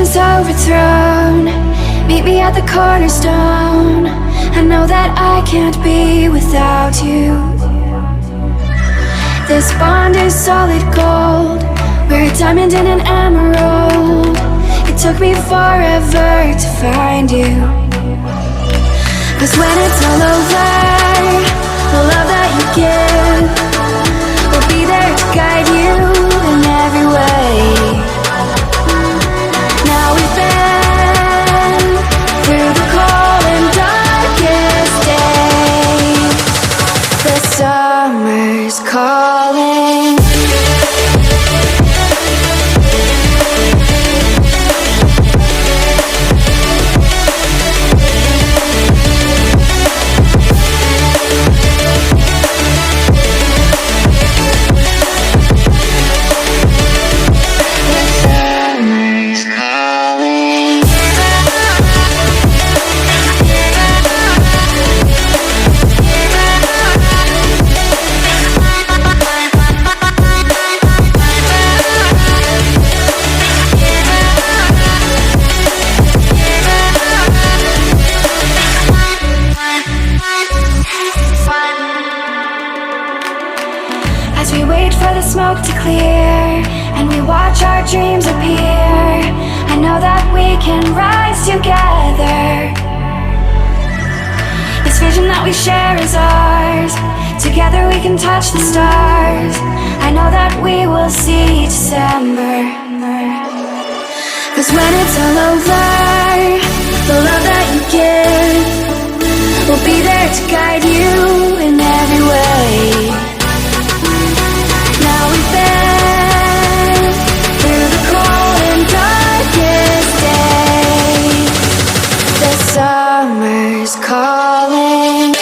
is overthrown. Meet me at the cornerstone. I know that I can't be without you. This bond is solid gold. We're a diamond and an emerald. It took me forever to find you. 'Cause when it's all over, the love that you give will be there to guide you in every way. Now we've been through the cold and darkest days. The summer's calling. As we wait for the smoke to clear and we watch our dreams appear, I know that we can rise together. This vision that we share is ours. Together we can touch the stars. I know that we will see December. 'Cause when it's all over, the love that you give will be there to guide you in every way. Now we've been through the cold and darkest days. The summer's calling.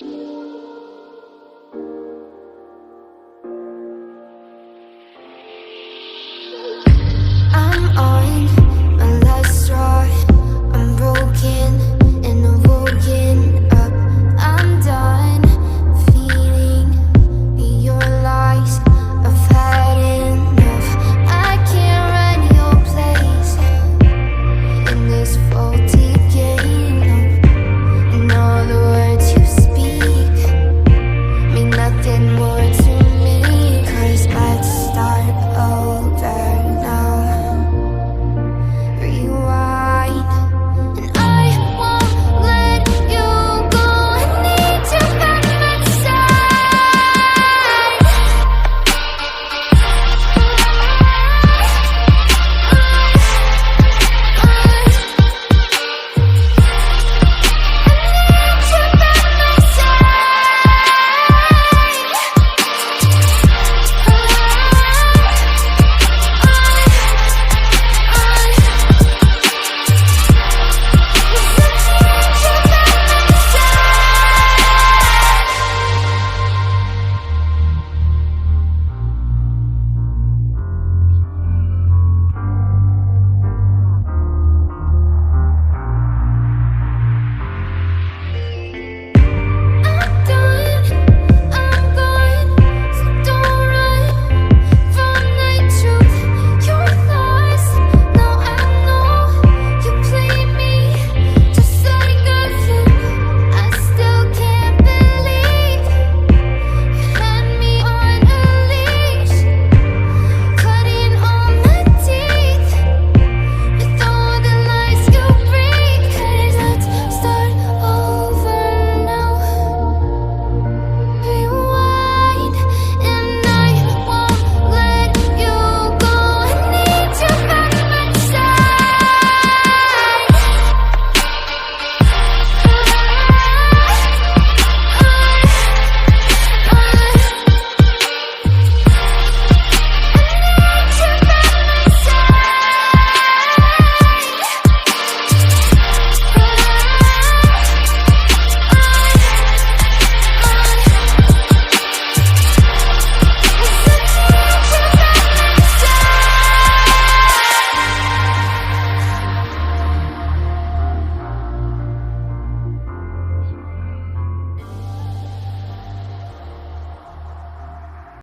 you.